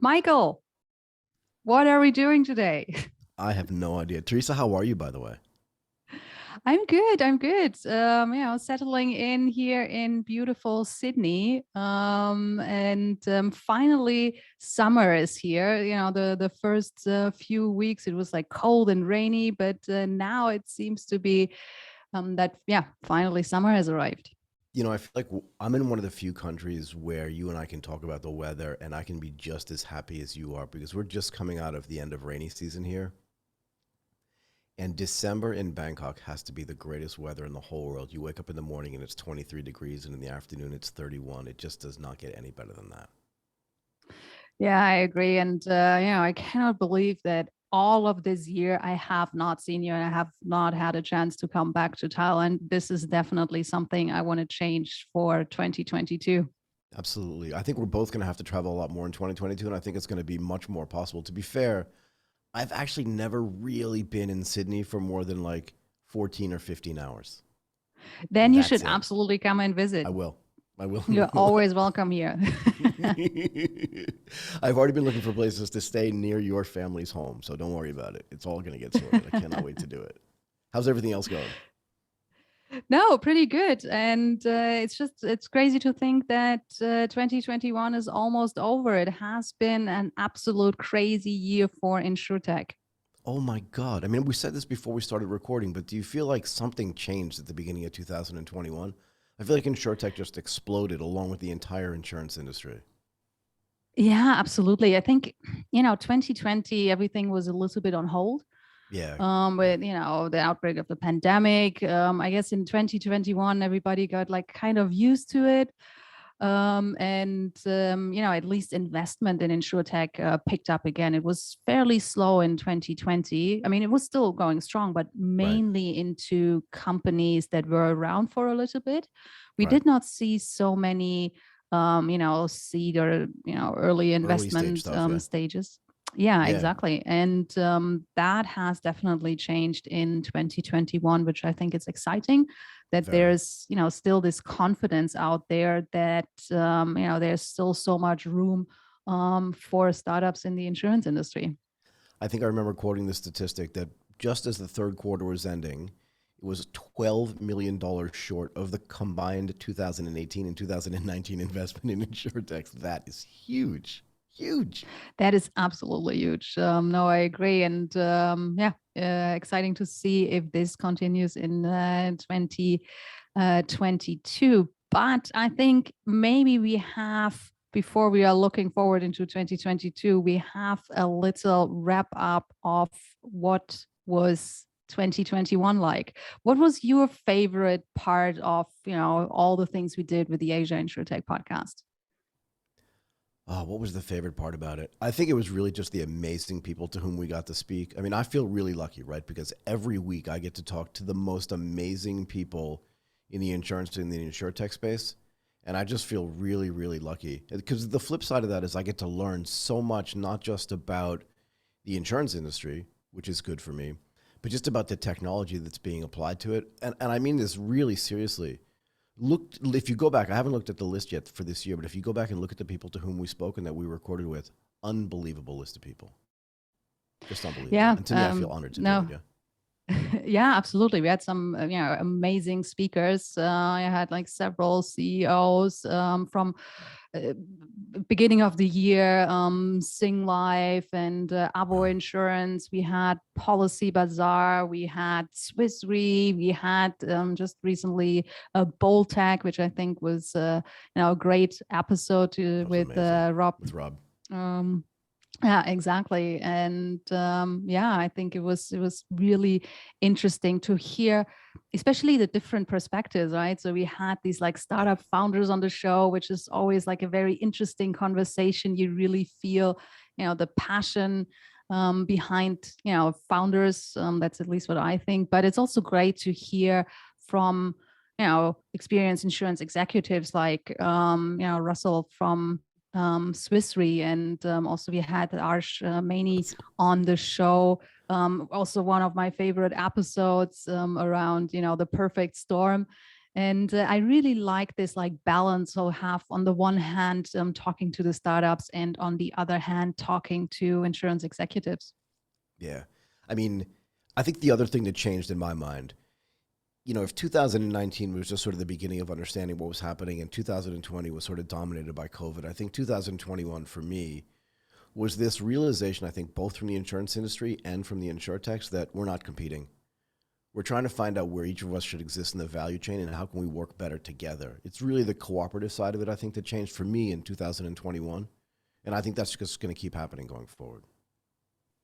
Michael, what are we doing today? I have no idea. Teresa, how are you, by the way? I'm good. I'm good. Settling in here in beautiful Sydney. And finally summer is here. The first few weeks it was like cold and rainy, but now it seems to be finally summer has arrived. I feel like I'm in one of the few countries where you and I can talk about the weather and I can be just as happy as you are because we're just coming out of the end of rainy season here. And December in Bangkok has to be the greatest weather in the whole world. You wake up in the morning and it's 23 degrees, and in the afternoon it's 31. It just does not get any better than that. Yeah, I agree. And, I cannot believe that all of this year I have not seen you and I have not had a chance to come back to Thailand. This is definitely something I want to change for 2022. Absolutely. I think we're both going to have to travel a lot more in 2022, and I think it's going to be much more possible. To be fair, I've actually never really been in Sydney for more than like 14 or 15 hours. Then you should absolutely come and visit. I will. You're always welcome here. I've already been looking for places to stay near your family's home, so don't worry about it. It's all going to get sorted. I cannot wait to do it. How's everything else going? No, pretty good. And it's crazy to think that 2021 is almost over. It has been an absolute crazy year for InsurTech. Oh my God. I mean, we said this before we started recording, but do you feel like something changed at the beginning of 2021? I feel like InsurTech just exploded along with the entire insurance industry. Yeah, absolutely. I think, 2020, everything was a little bit on hold. Yeah. With, the outbreak of the pandemic. I guess in 2021, everybody got like kind of used to it. At least investment in InsurTech picked up again. It was fairly slow in 2020. I mean, it was still going strong, but mainly into companies that were around for a little bit. We did not see so many, seed or, early investment stages. Yeah, exactly. And that has definitely changed in 2021, which I think is exciting, that there's, still this confidence out there that, there's still so much room for startups in the insurance industry. I think I remember quoting the statistic that just as the third quarter was ending, it was $12 million short of the combined 2018 and 2019 investment in InsurTech. That is huge. Huge. That is absolutely huge. No, I agree. And exciting to see if this continues in 2022. But I think maybe we have, before we are looking forward into 2022, we have a little wrap up of what was 2021 like. What was your favorite part of, all the things we did with the Asia InsurTech podcast? Oh, what was the favorite part about it? I think it was really just the amazing people to whom we got to speak. I mean, I feel really lucky, right? Because every week I get to talk to the most amazing people in the insurance and the InsurTech space. And I just feel really, really lucky. Because the flip side of that is I get to learn so much, not just about the insurance industry, which is good for me, but just about the technology that's being applied to it. And I mean this really seriously. If you go back, I haven't looked at the list yet for this year, but if you go back and look at the people to whom we spoke and that we recorded with, unbelievable list of people. Just unbelievable. Yeah. And to me, I feel honored to do it. Yeah. Yeah, absolutely. We had some, amazing speakers. I had like several CEOs from beginning of the year, Sing Life and Abo Insurance. We had Policy Bazaar. We had Swiss Re. We had just recently Boltec, which I think was a great episode with Rob. With Rob. Yeah, exactly. And I think it was really interesting to hear, especially the different perspectives, right? So we had these like startup founders on the show, which is always like a very interesting conversation. You really feel, the passion behind, founders. That's at least what I think. But it's also great to hear from, experienced insurance executives like, Russell from Swiss Re, and also we had Arsh Maini on the show. Also one of my favorite episodes around, the perfect storm. And I really like this like balance. So have on the one hand talking to the startups, and on the other hand talking to insurance executives. Yeah. I mean, I think the other thing that changed in my mind, if 2019 was just sort of the beginning of understanding what was happening and 2020 was sort of dominated by COVID, I think 2021 for me was this realization, I think, both from the insurance industry and from the insurtechs, that we're not competing. We're trying to find out where each of us should exist in the value chain and how can we work better together. It's really the cooperative side of it, I think, that changed for me in 2021. And I think that's just going to keep happening going forward.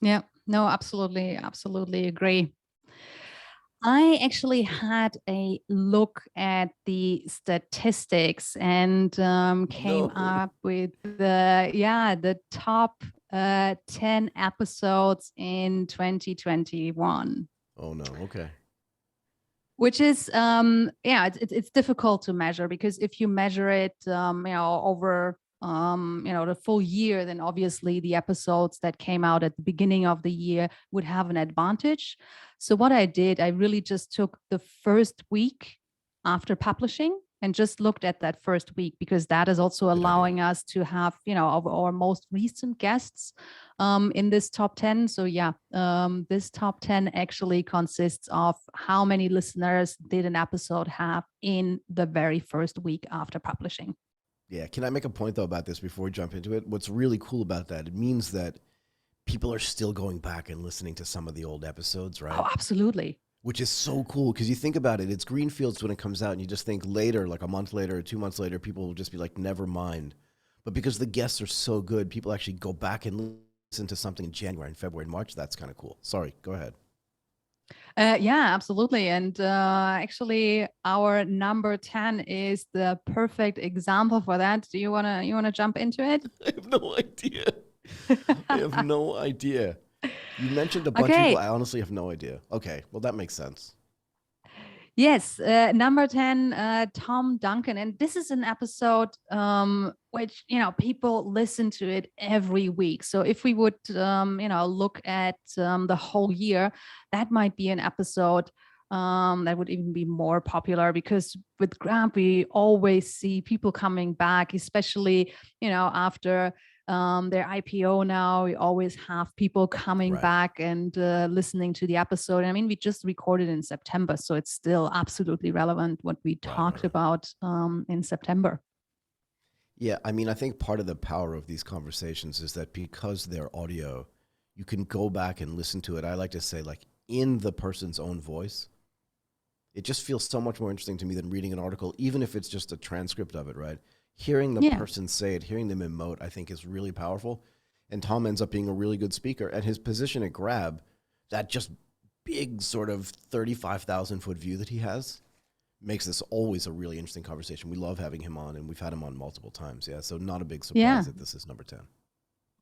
Yeah, no, absolutely, absolutely agree. I actually had a look at the statistics and came up with the top 10 episodes in 2021. Oh no, okay. Which is it's difficult to measure, because if you measure it over the full year, then obviously the episodes that came out at the beginning of the year would have an advantage. So what I did, I really just took the first week after publishing and just looked at that first week, because that is also allowing us to have, of our most recent guests in this top 10. So this top 10 actually consists of how many listeners did an episode have in the very first week after publishing. Yeah. Can I make a point, though, about this before we jump into it? What's really cool about that, it means that people are still going back and listening to some of the old episodes, right? Oh, absolutely. Which is so cool, because you think about it, it's greenfields when it comes out, and you just think later, like a month later or 2 months later, people will just be like, never mind. But because the guests are so good, people actually go back and listen to something in January and February and March. That's kind of cool. Sorry, go ahead. Yeah, absolutely. And actually, our number 10 is the perfect example for that. Do you wanna jump into it? I have no idea. I have no idea. You mentioned a bunch of people. I honestly have no idea. Okay, well, that makes sense. Yes, number 10, Tom Duncan. And this is an episode which, people listen to it every week. So if we would, look at the whole year, that might be an episode that would even be more popular, because with Grant, we always see people coming back, especially, after their IPO now. We always have people coming back and listening to the episode. I mean, we just recorded in September, so it's still absolutely relevant what we talked about in September. Yeah, I mean, I think part of the power of these conversations is that because they're audio, you can go back and listen to it. I like to say, like, in the person's own voice. It just feels so much more interesting to me than reading an article, even if it's just a transcript of it, right? Hearing the person say it, hearing them emote, I think is really powerful. And Tom ends up being a really good speaker. And his position at Grab, that just big sort of 35,000 foot view that he has, makes this always a really interesting conversation. We love having him on, and we've had him on multiple times. Yeah, so not a big surprise that this is number 10.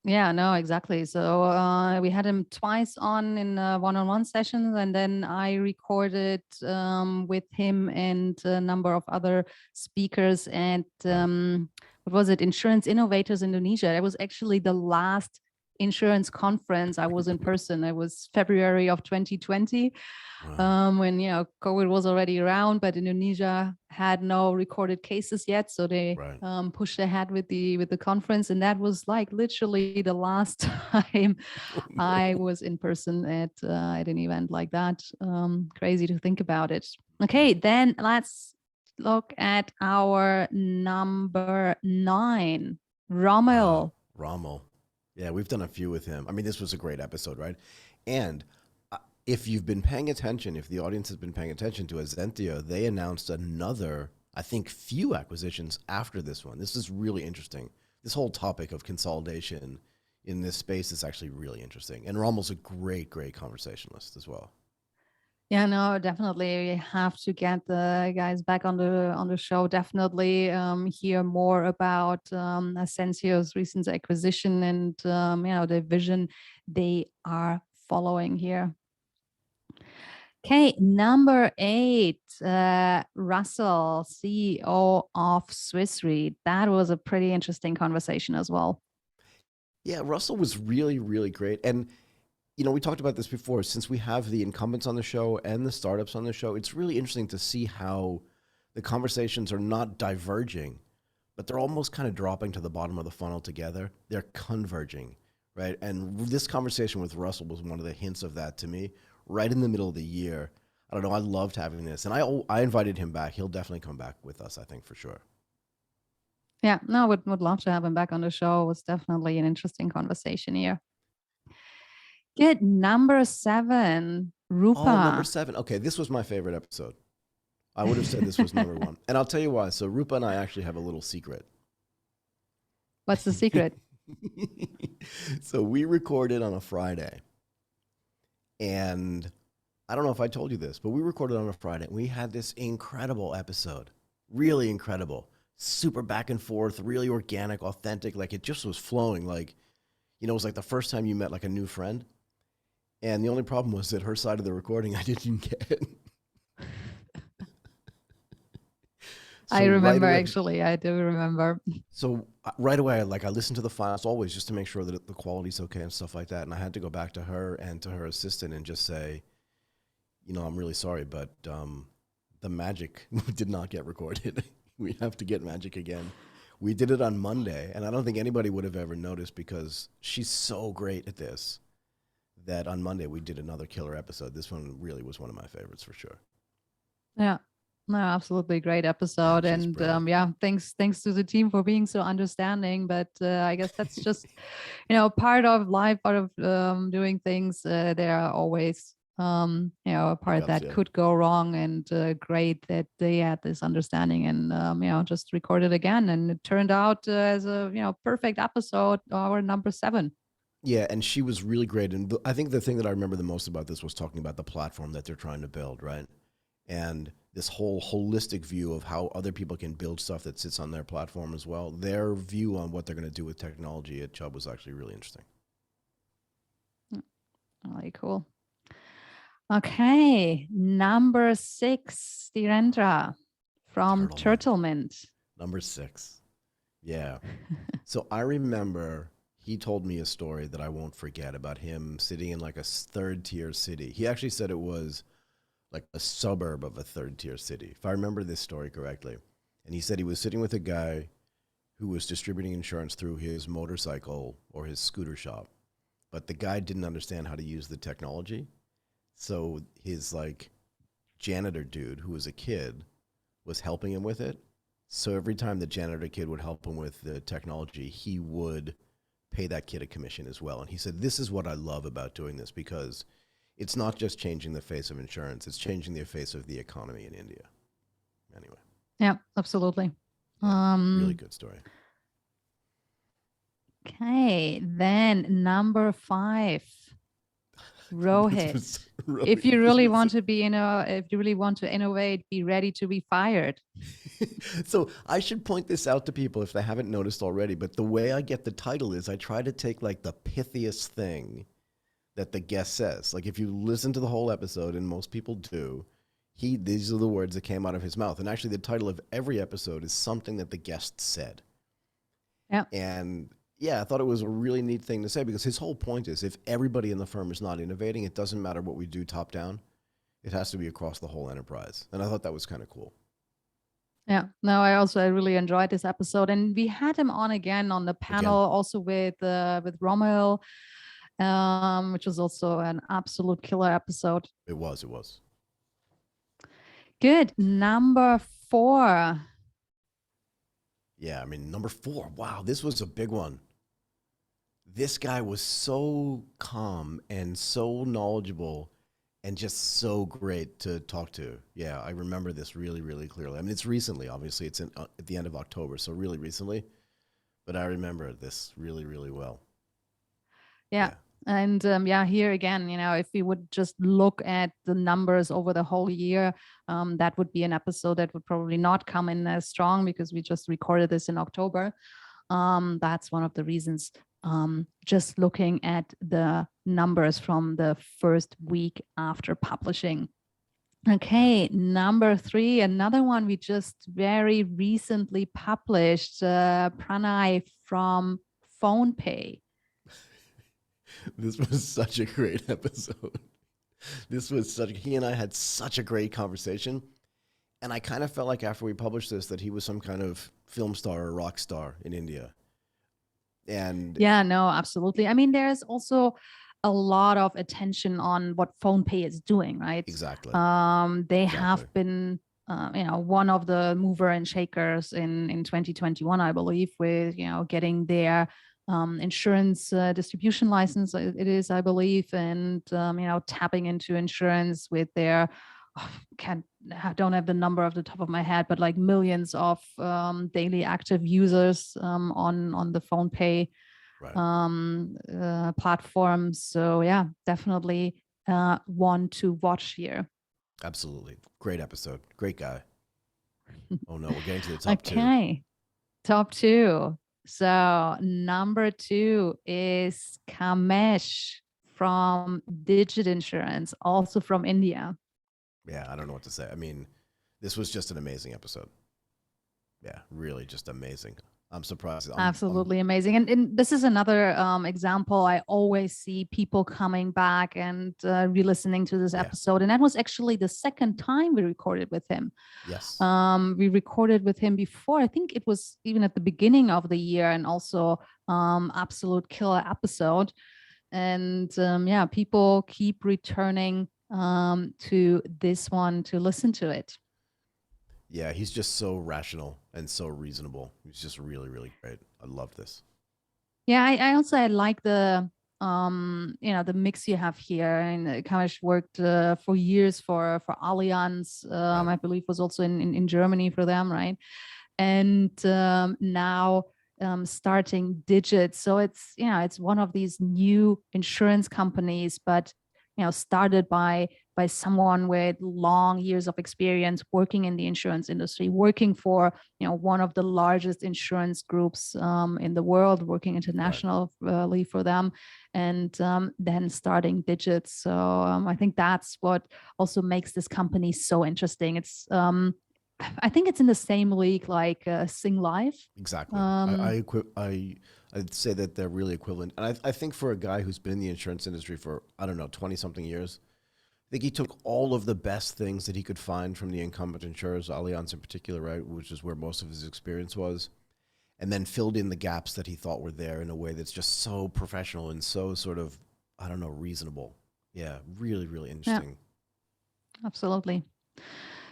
Yeah, no, exactly. So we had him twice on in one-on-one sessions, and then I recorded with him and a number of other speakers at what was it? Insurance Innovators Indonesia. That was actually the last insurance conference I was in person. It was February of 2020. When COVID was already around, but Indonesia had no recorded cases yet, so they pushed ahead with the conference, and that was like literally the last time I was in person at an event like that. Crazy to think about it. Okay, then let's look at our number 9, Rommel. Rommel. Yeah, we've done a few with him. I mean, this was a great episode, right? And if you've been paying attention, if the audience has been paying attention to Azentio, they announced another, I think, few acquisitions after this one. This is really interesting. This whole topic of consolidation in this space is actually really interesting. And Rommel's a great, great conversationalist as well. Yeah, no, definitely. We have to get the guys back on the show. Definitely hear more about Azentio's recent acquisition and the vision they are following here. Okay, number 8, Russell, CEO of Swiss Re. That was a pretty interesting conversation as well. Yeah, Russell was really, really great. And, we talked about this before. Since we have the incumbents on the show and the startups on the show, it's really interesting to see how The conversations are not diverging, but they're almost kind of dropping to the bottom of the funnel together. They're converging, right? And this conversation with Russell was one of the hints of that to me, right in the middle of the year. I don't know. I loved having this, and I invited him back. He'll definitely come back with us, I think, for sure. Yeah, no, would love to have him back on the show. It was definitely an interesting conversation here. Good. Number 7, Rupa. Oh, number 7. Okay, this was my favorite episode. I would have said this was number 1. And I'll tell you why. So Rupa and I actually have a little secret. What's the secret? So we recorded on a Friday. And I don't know if I told you this, but we recorded on a Friday. We had this incredible episode. Really incredible. Super back and forth, really organic, authentic. Like it just was flowing. Like, you know, it was like the first time you met like a new friend. And the only problem was that her side of the recording I didn't get. I remember, right actually. I do remember. So right away, I listened to the files always just to make sure that the quality's okay and stuff like that. And I had to go back to her and to her assistant and just say, you know, I'm really sorry, but the magic did not get recorded. We have to get magic again. We did it on Monday, and I don't think anybody would have ever noticed because she's so great at this that on Monday we did another killer episode. This one really was one of my favorites for sure. Yeah. No, absolutely great episode. Yeah, and yeah, thanks to the team for being so understanding. But I guess that's just, you know, part of life, part of doing things. There are always, you know, a part that could go wrong, and great that they had this understanding and, you know, just recorded again. And it turned out as a, you know, perfect episode, our number 7. Yeah, and she was really great. And I think the thing that I remember the most about this was talking about the platform that they're trying to build, right? And this whole holistic view of how other people can build stuff that sits on their platform as well. Their view on what they're going to do with technology at Chubb was actually really interesting. Really cool. Okay, number 6, Dhirendra from Turtlemint. Number 6. Yeah. So I remember he told me a story that I won't forget about him sitting in like a 3rd-tier city. He actually said it was like a suburb of a 3rd-tier city, if I remember this story correctly. And he said he was sitting with a guy who was distributing insurance through his motorcycle or his scooter shop. But the guy didn't understand how to use the technology. So his like janitor dude, who was a kid, was helping him with it. So every time the janitor kid would help him with the technology, he would pay that kid a commission as well. And he said, this is what I love about doing this, because it's not just changing the face of insurance, it's changing the face of the economy in India. Anyway. Yeah, absolutely. Yeah, really good story. Okay, then number 5, Rohit. If you really want to be, if you really want to innovate, be ready to be fired. So I should point this out to people if they haven't noticed already, but the way I get the title is I try to take like the pithiest thing that the guest says. Like if you listen to the whole episode, and most people do, these are the words that came out of his mouth. And actually the title of every episode is something that the guest said. Yeah. And yeah, I thought it was a really neat thing to say, because his whole point is if everybody in the firm is not innovating, it doesn't matter what we do top down. It has to be across the whole enterprise. And I thought that was kind of cool. Yeah, no, I really enjoyed this episode, and we had him on again on the panel, also with Rommel, which was also an absolute killer episode. It was. Good. Number 4. Yeah, I mean, number 4. Wow, this was a big one. This guy was so calm and so knowledgeable and just so great to talk to. Yeah, I remember this really, really clearly. I mean, it's recently, obviously. It's at the end of October, so really recently. But I remember this really, really well. Yeah. And yeah, here again, if we would just look at the numbers over the whole year, that would be an episode that would probably not come in as strong, because we just recorded this in October. That's one of the reasons. Just looking at the numbers from the first week after publishing. Okay, number 3, another one we just very recently published, Pranay from PhonePay. This was such a great episode. He and I had such a great conversation. And I kind of felt like after we published this that he was some kind of film star or rock star in India. And Yeah, no, absolutely. I mean, there's also a lot of attention on what PhonePe is doing, right? exactly. They Exactly. have been, one of the mover and shakers in 2021, I believe, with getting their insurance distribution license. It is, I believe, and tapping into insurance with their can't I don't have the number off the top of my head, but like millions of daily active users on the PhonePe Right. platform. So yeah, definitely one to watch here. Absolutely. Great episode. Great guy. Oh no, we're getting to the top two. Okay, top two. So number two is Kamesh from Digit Insurance, also from India. Yeah, I don't know what to say. I mean, this was just an amazing episode. Yeah, really just amazing. I'm surprised. Absolutely amazing. And this is another example. I always see people coming back and re-listening to this Yeah. episode. And that was actually the second time we recorded with him. Yes. We recorded with him before. I think it was even at the beginning of the year, and also absolute killer episode. And yeah, people keep returning to this one to listen to it. Yeah, he's just so rational and so reasonable. He's just really, really great. I love this. Yeah, I like the the mix you have here. And Kamesh worked for years for Allianz. Right. I believe was also in Germany for them, right? And now starting Digit. So it's one of these new insurance companies, but started by someone with long years of experience working in the insurance industry, working for one of the largest insurance groups in the world, working internationally for them, and then starting Digit. So I think that's what also makes this company so interesting. It's I think it's in the same league like Sing Life. Exactly. I'd say that they're really equivalent. And I think for a guy who's been in the insurance industry for, I don't know, 20 something years, I think he took all of the best things that he could find from the incumbent insurers, Allianz in particular, right, which is where most of his experience was, and then filled in the gaps that he thought were there in a way that's just so professional and so sort of, I don't know, reasonable. Yeah, really, really interesting. Yeah, absolutely.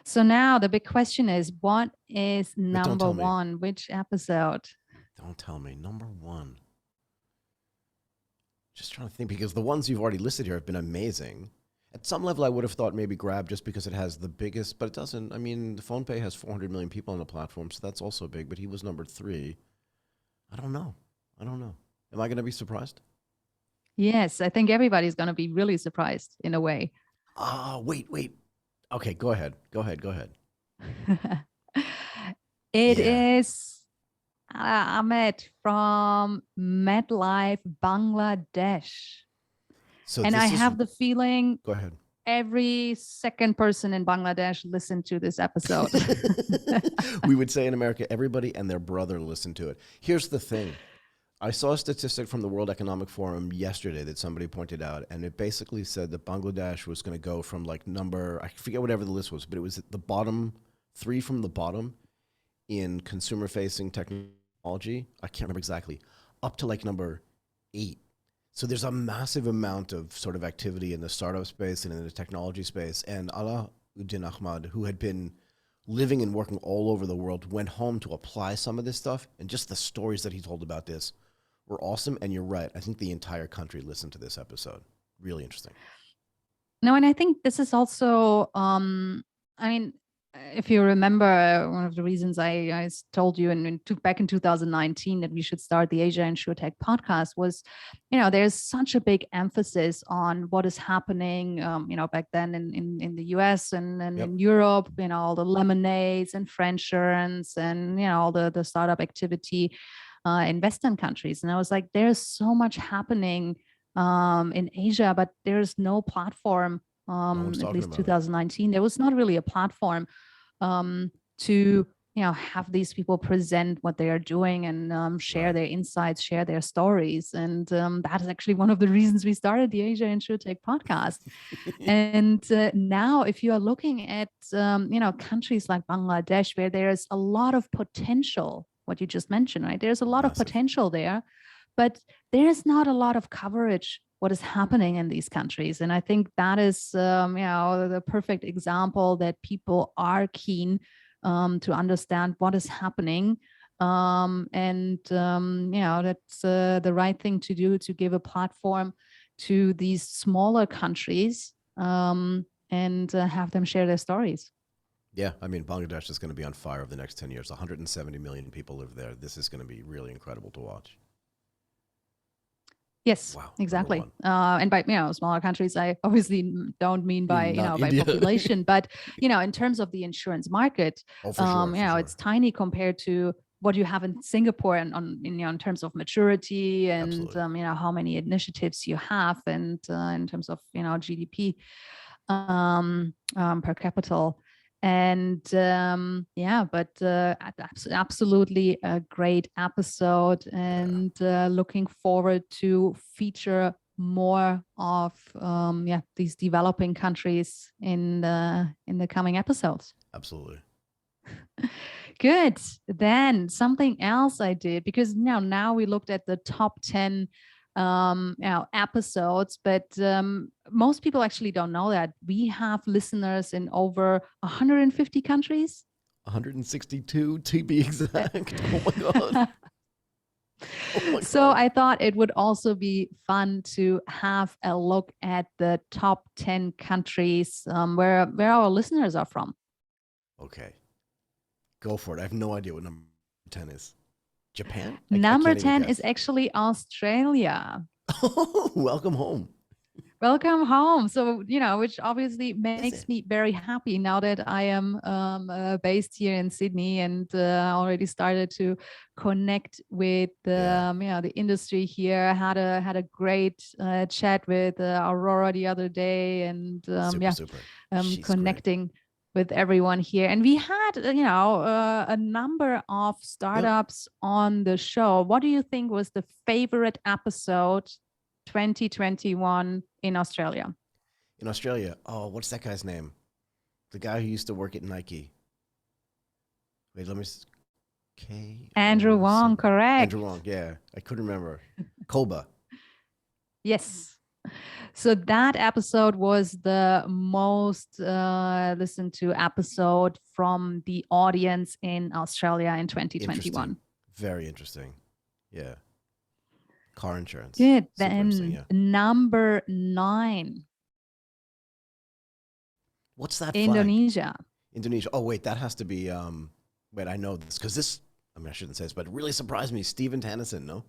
So now the big question is, what is number one? Which episode? Don't tell me. Number one. Just trying to think, because the ones you've already listed here have been amazing. At some level, I would have thought maybe Grab, just because it has the biggest, but it doesn't. I mean, the PhonePe has 400 million people on the platform, so that's also big, but he was number 3. I don't know. Am I going to be surprised? Yes, I think everybody's going to be really surprised in a way. Wait. Okay, go ahead. It is Ahmad from MetLife, Bangladesh. So and I have the feeling go ahead. Every second person in Bangladesh listened to this episode. We would say in America, everybody and their brother listened to it. Here's the thing. I saw a statistic from the World Economic Forum yesterday that somebody pointed out, and it basically said that Bangladesh was going to go from like I forget whatever the list was, but it was at the bottom 3 from the bottom in consumer-facing technology. I can't remember exactly, up to like number 8. So there's a massive amount of sort of activity in the startup space and in the technology space. And Uddin Ahmad, who had been living and working all over the world, went home to apply some of this stuff. And just the stories that he told about this were awesome. And you're right. I think the entire country listened to this episode. Really interesting. No, and I think this is also, if you remember, one of the reasons I told you and took back in 2019 that we should start the Asia InsurTech podcast was, there's such a big emphasis on what is happening, back then in the US and in Europe, all the lemonades and Friendsurance and, all the startup activity in Western countries. And I was like, there's so much happening in Asia, but there's no platform. At least 2019, there was not really a platform to have these people present what they are doing and share their insights, share their stories. And that is actually one of the reasons we started the Asia InsurTech podcast. And now, if you are looking at, countries like Bangladesh, where there is a lot of potential, what you just mentioned, right? There's a lot of potential there, but there is not a lot of coverage what is happening in these countries. And I think that is, the perfect example that people are keen to understand what is happening. That's the right thing to do, to give a platform to these smaller countries and have them share their stories. Yeah, I mean, Bangladesh is going to be on fire over the next 10 years. 170 million people live there. This is going to be really incredible to watch. Yes, wow, exactly. And by smaller countries, I obviously don't mean by by population, but in terms of the insurance market, it's tiny compared to what you have in Singapore and in terms of maturity and how many initiatives you have, and in terms of GDP per capita. And absolutely a great episode, and looking forward to feature more of these developing countries in the coming episodes. Absolutely. Good. Then something else I did, because now we looked at the top 10 episodes, but most people actually don't know that we have listeners in over 150 countries. 162 to be exact. Oh my god. So I thought it would also be fun to have a look at the top 10 countries where our listeners are from. Okay, go for it. I have no idea what number 10 is. Japan? Number 10 is actually Australia. Oh, welcome home. Welcome home. So, which obviously makes me very happy now that I am based here in Sydney, and already started to connect with the industry here. Had a great chat with Aurora the other day, and super. Connecting great with everyone here. And we had, a number of startups on the show. What do you think was the favorite episode 2021 in Australia? In Australia, what's that guy's name? The guy who used to work at Nike. Wait, let me... Andrew Wong, correct. Andrew Wong, yeah. I couldn't remember. Koba. Yes. So that episode was the most listened to episode from the audience in Australia in 2021. Very interesting. Yeah. Car insurance. Good. Then number 9. What's that? Indonesia. Flag? Indonesia. Oh, wait, that has to be, wait, I know this because this, I shouldn't say this, but it really surprised me. Stephen Tennyson, no?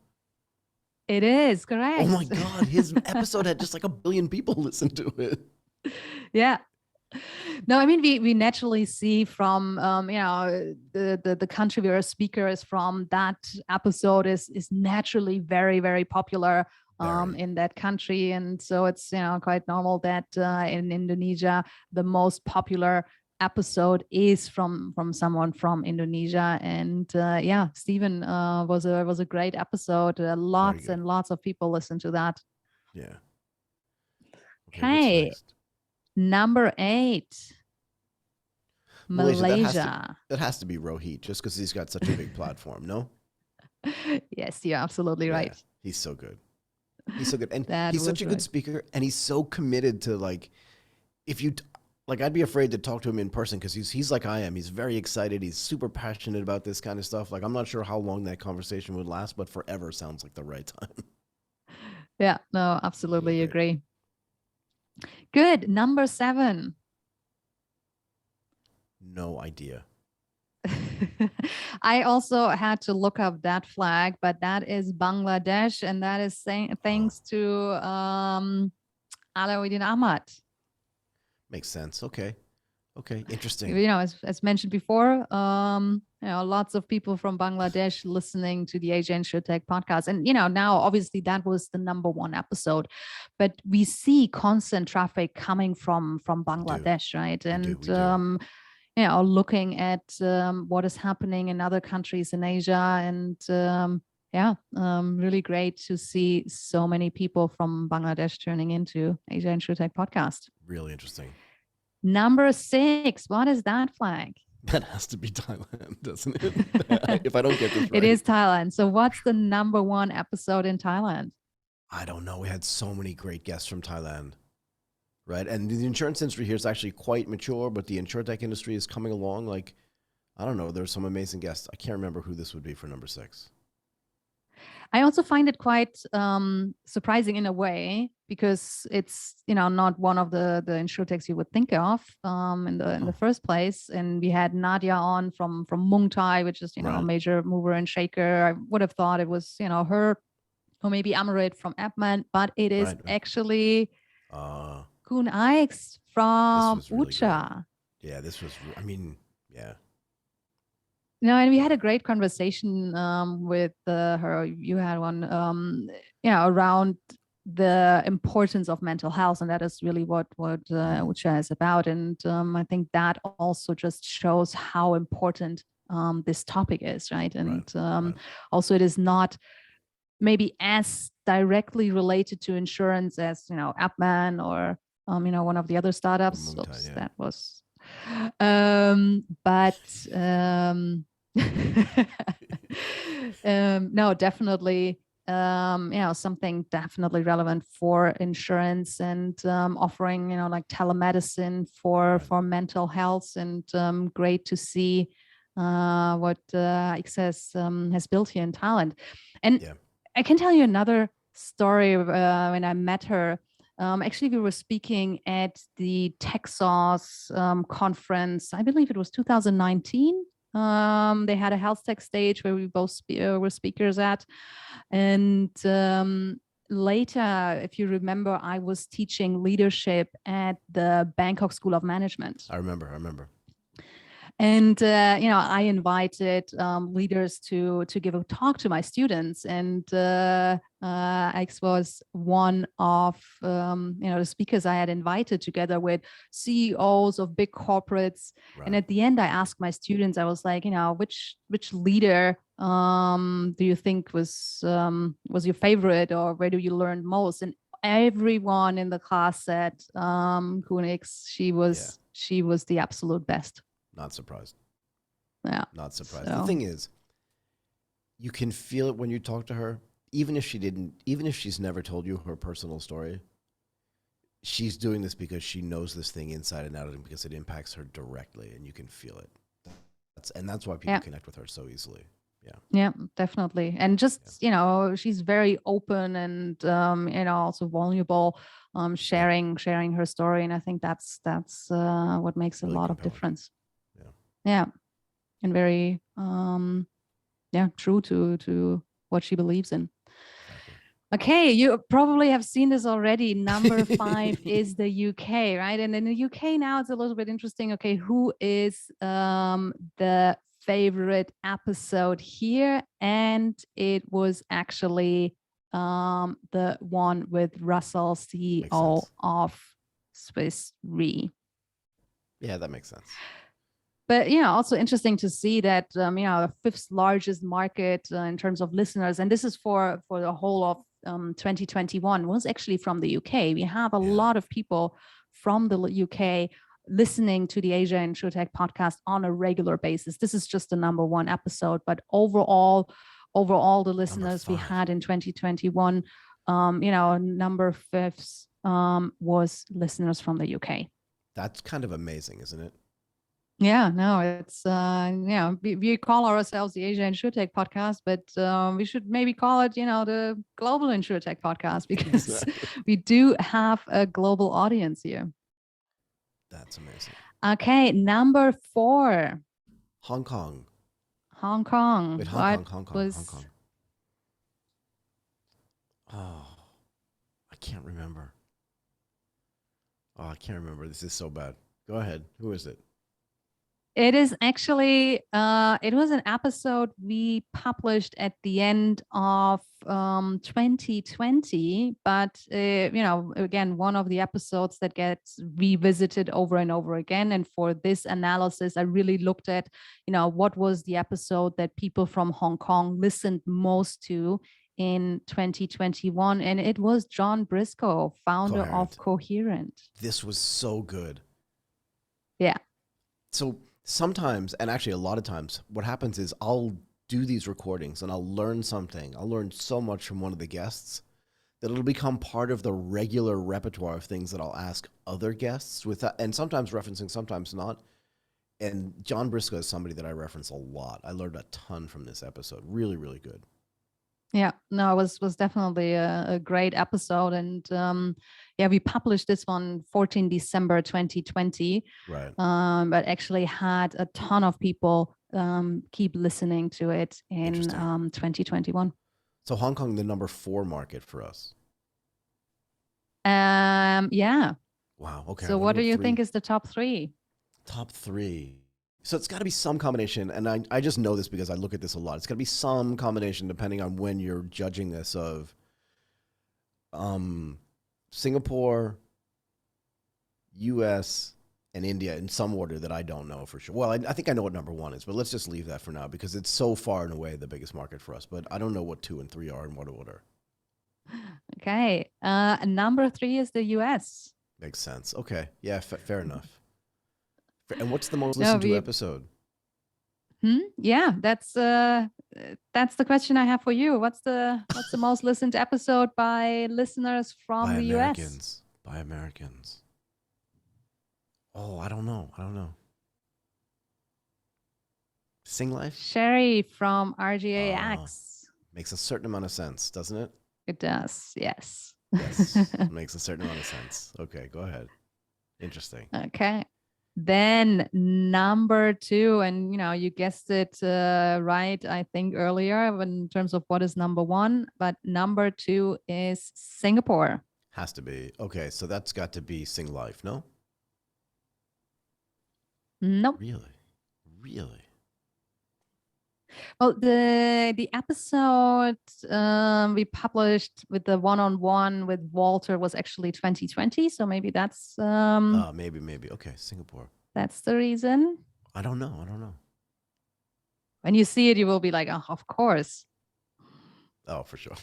It is, correct. Oh my God, his episode had just like 1 billion people listen to it. Yeah. No, I mean, we naturally see from, the country where a speaker is from, that episode is naturally very, very popular in that country. And so it's, quite normal that in Indonesia, the most popular episode is from someone from Indonesia. And Stephen was a great episode. Lots and lots of people listen to that. Yeah. Okay. Number 8, Malaysia. That has to be Rohit, just because he's got such a big platform, no? Yes, you're absolutely right. He's so good. He's so good. And he's such a good speaker, and he's so committed to, I'd be afraid to talk to him in person because he's like I am. He's very excited. He's super passionate about this kind of stuff. I'm not sure how long that conversation would last, but forever sounds like the right time. Yeah, no, absolutely agree. Good. Number 7. No idea. I also had to look up that flag, but that is Bangladesh, and that is thanks to Alauddin Ahmad. Makes sense. Okay. Interesting. As mentioned before, lots of people from Bangladesh listening to the Asia InsurTech podcast. And, now obviously that was the number 1 episode, but we see constant traffic coming from Bangladesh, right? And, looking at what is happening in other countries in Asia. And really great to see so many people from Bangladesh turning into Asia InsurTech Podcast. Really interesting. Number 6, what is that flag? That has to be Thailand, doesn't it? If I don't get this right. It is Thailand. So what's the number 1 episode in Thailand? I don't know. We had so many great guests from Thailand, right? And the insurance industry here is actually quite mature, but the insurtech industry is coming along. Like, I don't know. There's some amazing guests. I can't remember who this would be for number 6. I also find it quite surprising in a way, because it's not one of the insurtechs you would think of in the first place. And we had Nadia on from Muay Thai, which is a major mover and shaker. I would have thought it was her, or maybe Ahmad from Ahmad, but it is actually Kun Aix from really Ucha. Yeah, this was. I mean, yeah. No, and we had a great conversation with her. You had one, around the importance of mental health, and that is really what Ucha is about. And I think that also just shows how important this topic is, right? And also, it is not maybe as directly related to insurance as Appman or one of the other startups. Oops, that was, but. No, definitely something definitely relevant for insurance, and offering like telemedicine for mental health. And great to see what Access has built here in Thailand. And I can tell you another story. When I met her, actually we were speaking at the Texas conference. I believe it was 2019. They had a health tech stage where we both were speakers at. And later, if you remember, I was teaching leadership at the Bangkok School of Management. I remember. And I invited leaders to give a talk to my students, and X was one of the speakers I had invited, together with CEOs of big corporates. And at the end, I asked my students, I was like, which leader do you think was your favorite, or where do you learn most? And everyone in the class said Kunix. She was the absolute best. Not surprised. Yeah. Not surprised. So. The thing is, you can feel it when you talk to her, even if she's never told you her personal story. She's doing this because she knows this thing inside and out, and because it impacts her directly, and you can feel it. That's why people connect with her so easily. Yeah, definitely. And just, she's very open and, also vulnerable, sharing her story. And I think that's what makes really a lot compelling. Of difference. Yeah. And very, true to what she believes in. Okay, you probably have seen this already. Number 5 is the UK, right? And in the UK now, it's a little bit interesting. Okay, who is the favorite episode here? And it was actually the one with Russell, CEO of Swiss Re. Yeah, that makes sense. But also interesting to see that the 5th largest market in terms of listeners, and this is for the whole of 2021, was actually from the UK. We have a lot of people from the UK listening to the Asia InsurTech podcast on a regular basis. This is just the number 1 episode, but overall the listeners we had in 2021, number 5th was listeners from the UK. That's kind of amazing, isn't it? Yeah, no, it's, we call ourselves the Asia InsurTech Podcast, but we should maybe call it, the Global InsurTech Podcast, because we do have a global audience here. That's amazing. Okay, number 4. Hong Kong. Wait, Hong Kong. Oh, I can't remember. Oh, I can't remember. This is so bad. Go ahead. Who is it? It is actually, it was an episode we published at the end of 2020. But, again, one of the episodes that gets revisited over and over again. And for this analysis, I really looked at, what was the episode that people from Hong Kong listened most to in 2021. And it was John Brisco, founder of Coherent. This was so good. Yeah. So sometimes, and actually a lot of times, what happens is I'll do these recordings and I'll learn something. I'll learn so much from one of the guests that it'll become part of the regular repertoire of things that I'll ask other guests with that, and sometimes referencing, sometimes not. And John Brisco is somebody that I reference a lot. I learned a ton from this episode. Really, really good. Yeah, no, it was definitely a great episode. And we published this one 14 December 2020. Right. But actually had a ton of people keep listening to it in 2021. So Hong Kong, the number 4 market for us. Yeah. Wow. Okay. So what do you think is the top 3? Top 3. So it's got to be some combination, and I just know this because I look at this a lot. It's got to be some combination, depending on when you're judging this, of Singapore, U.S., and India in some order that I don't know for sure. Well, I think I know what number 1 is, but let's just leave that for now because it's so far and away the biggest market for us. But I don't know what 2 and 3 are in what order. Okay. Number 3 is the U.S. Makes sense. Okay. Yeah, fair enough. And what's the most listened to episode? Yeah, that's the question I have for you. What's the most listened episode by listeners from the US? By Americans. Oh, I don't know. Sing Life? Sherry from RGAX. Makes a certain amount of sense, doesn't it? It does, yes. Yes, makes a certain amount of sense. Okay, go ahead. Interesting. Okay. Then number 2, and you guessed it right, I think earlier in terms of what is number 1, but number 2 is Singapore. Has to be. Okay, so that's got to be Sing Life, no? Nope. Really? Well, the episode we published with the one-on-one with Walter was actually 2020, so maybe that's maybe. Okay, Singapore. That's the reason. I don't know. When you see it, you will be like, oh, of course. Oh, for sure.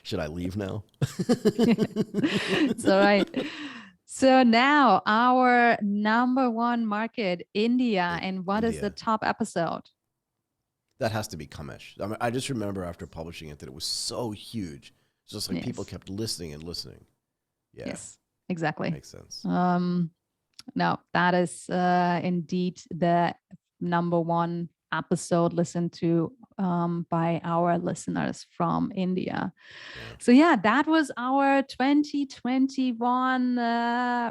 Should I leave now? It's all right. So now our number 1 market, India. And what is the top episode? That has to be Kamesh. I mean, I just remember after publishing it that it was so huge. It's just like people kept listening and listening. Yeah. Yes, exactly. Makes sense. No, that is indeed the number 1 episode listened to by our listeners from India. So yeah, that was our 2021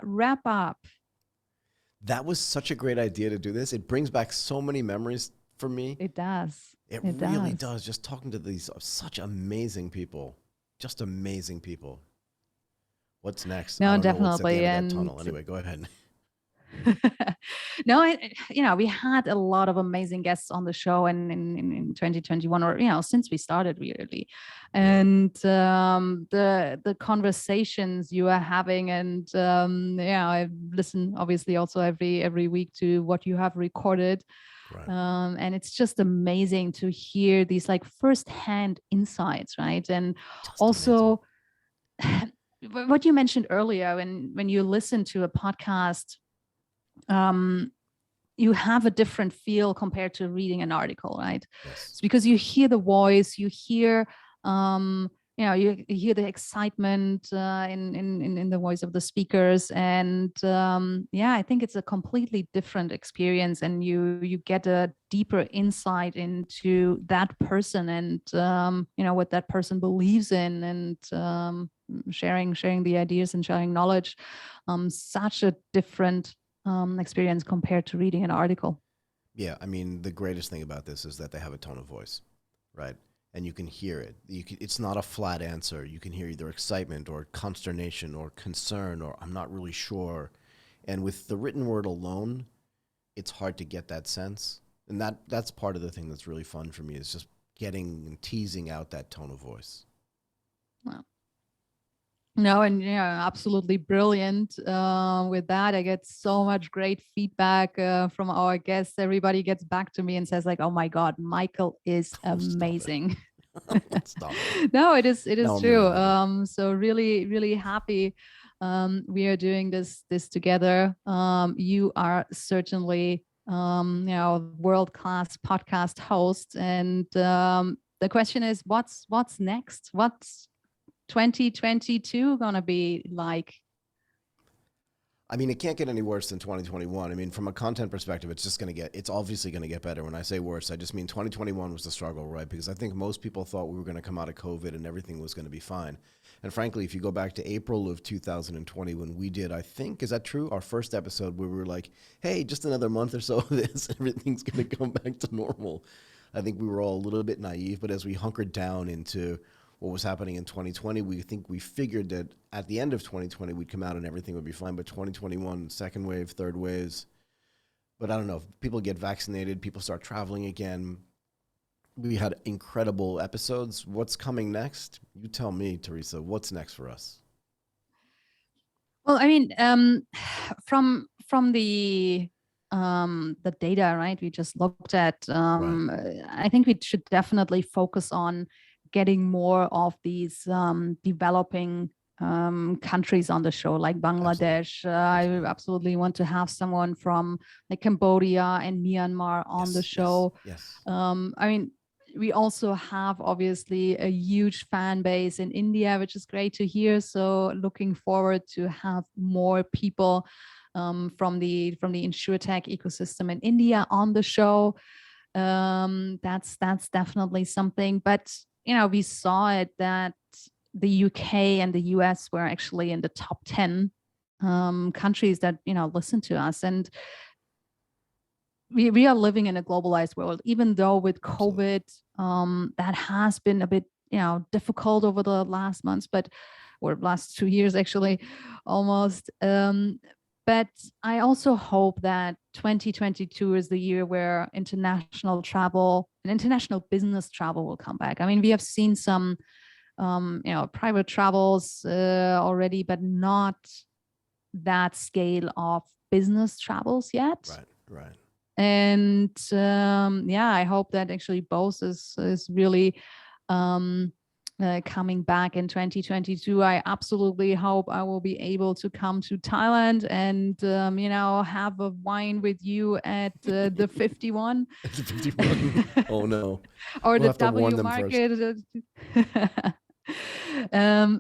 wrap up. That was such a great idea to do this. It brings back so many memories for me. It does. It really does. Just talking to these such amazing people. Just amazing people. What's next? No, definitely. Anyway, go ahead. No, we had a lot of amazing guests on the show in 2021, or since we started really, and the conversations you are having, and I listen obviously also every week to what you have recorded. Right. And it's just amazing to hear these like firsthand insights, right? And just also what you mentioned earlier, when you listen to a podcast, you have a different feel compared to reading an article, right? Yes. It's because you hear the voice, you hear you hear the excitement in the voice of the speakers, and I think it's a completely different experience, and you get a deeper insight into that person, and what that person believes in, and sharing the ideas and sharing knowledge. Such a different experience compared to reading an article. Yeah, I mean, the greatest thing about this is that they have a tone of voice, right? And you can hear it. It's not a flat answer. You can hear either excitement or consternation or concern or I'm not really sure. And with the written word alone, it's hard to get that sense. And that's part of the thing that's really fun for me, is just getting and teasing out that tone of voice. Wow. No, and yeah, absolutely brilliant. With that, I get so much great feedback from our guests. Everybody gets back to me and says like, "Oh my God, Michael is amazing." Stop it. No, it is No, I'm true. really So really, really happy we are doing this together. You are certainly world-class podcast host, and the question is, what's next? What's 2022 gonna be like? I mean, it can't get any worse than 2021. I mean, from a content perspective, it's obviously going to get better. When I say worse, I just mean 2021 was the struggle, right? Because I think most people thought we were going to come out of COVID and everything was going to be fine. And frankly, if you go back to April of 2020, when we did, I think, is that true? Our first episode where we were like, hey, just another month or so of this, everything's going to come back to normal. I think we were all a little bit naive, but as we hunkered down into what was happening in 2020, we figured that at the end of 2020, we'd come out and everything would be fine. But 2021, second wave, third waves. But I don't know, if people get vaccinated, people start traveling again. We had incredible episodes. What's coming next? You tell me, Teresa, what's next for us? Well, I mean, from the data, right, we just looked at, right. I think we should definitely focus on getting more of these developing countries on the show, like Bangladesh. I absolutely want to have someone from like Cambodia and Myanmar on the show. Yes. I mean, we also have obviously a huge fan base in India, which is great to hear. So looking forward to have more people from the InsurTech ecosystem in India on the show. That's definitely something. But we saw it that the UK and the US were actually in the top 10 countries that listen to us, and we are living in a globalized world. Even though with COVID, that has been a bit difficult over the last months, or last 2 years actually, almost. But I also hope that 2022 is the year where international travel and international business travel will come back. I mean, we have seen some, private travels already, but not that scale of business travels yet. Right. And I hope that actually both is really coming back in 2022. I absolutely hope I will be able to come to Thailand and have a wine with you at the 51. The 51. Oh no. Or we'll the W market.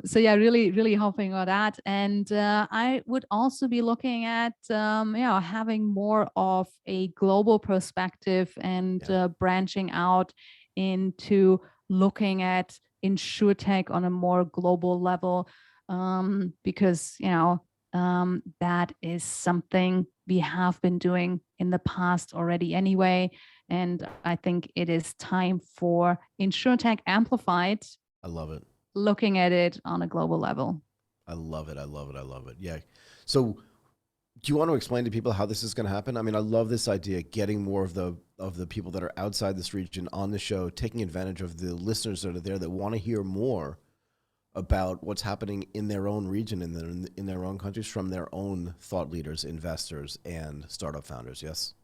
So yeah, really hoping on that. And I would also be looking at having more of a global perspective and branching out into looking at InsurTech on a more global level, because that is something we have been doing in the past already anyway. And I think it is time for InsurTech Amplified. I love it. Looking at it on a global level. I love it. Yeah. So do you want to explain to people how this is going to happen? I mean, I love this idea, getting more of the people that are outside this region on the show, taking advantage of the listeners that are there that want to hear more about what's happening in their own region, in their own countries, from their own thought leaders, investors, and startup founders. Yes.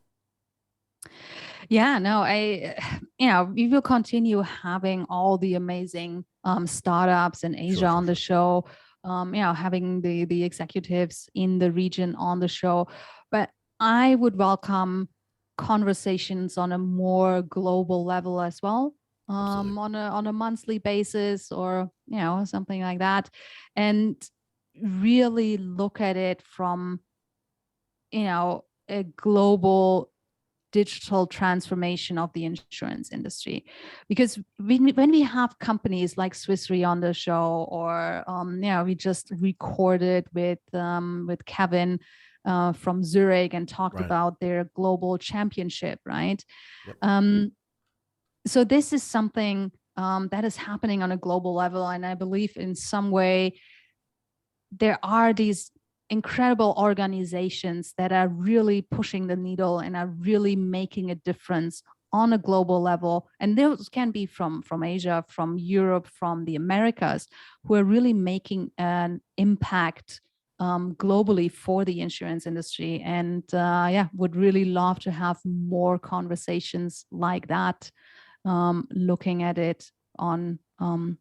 Yeah, no, we will continue having all the amazing startups in Asia on the show, having the executives in the region on the show. But I would welcome conversations on a more global level as well, on a monthly basis, or something like that, and really look at it from a global digital transformation of the insurance industry. Because when we have companies like Swiss Re on the show, or we just recorded with Kevin from Zurich and talked about their global championship, right? Yep. So this is something that is happening on a global level, and I believe in some way there are these incredible organizations that are really pushing the needle and are really making a difference on a global level. And those can be from Asia, from Europe, from the Americas, who are really making an impact globally for the insurance industry. And would really love to have more conversations like that, looking at it on from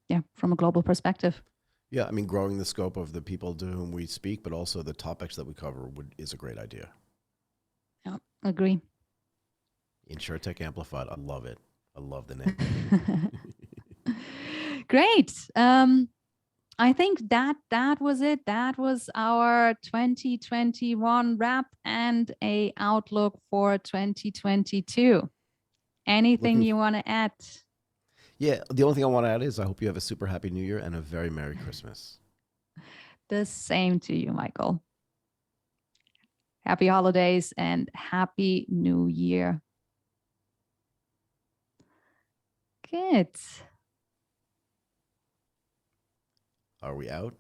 a global perspective. Yeah, I mean, growing the scope of the people to whom we speak, but also the topics that we cover is a great idea. Yeah, agree. InsurTech Amplified. I love it. I love the name. Great. I think that was it. That was our 2021 wrap and a outlook for 2022. Anything you want to add? Yeah, the only thing I want to add is I hope you have a super happy New Year and a very Merry Christmas. The same to you, Michael. Happy holidays and Happy New Year. Good. Are we out?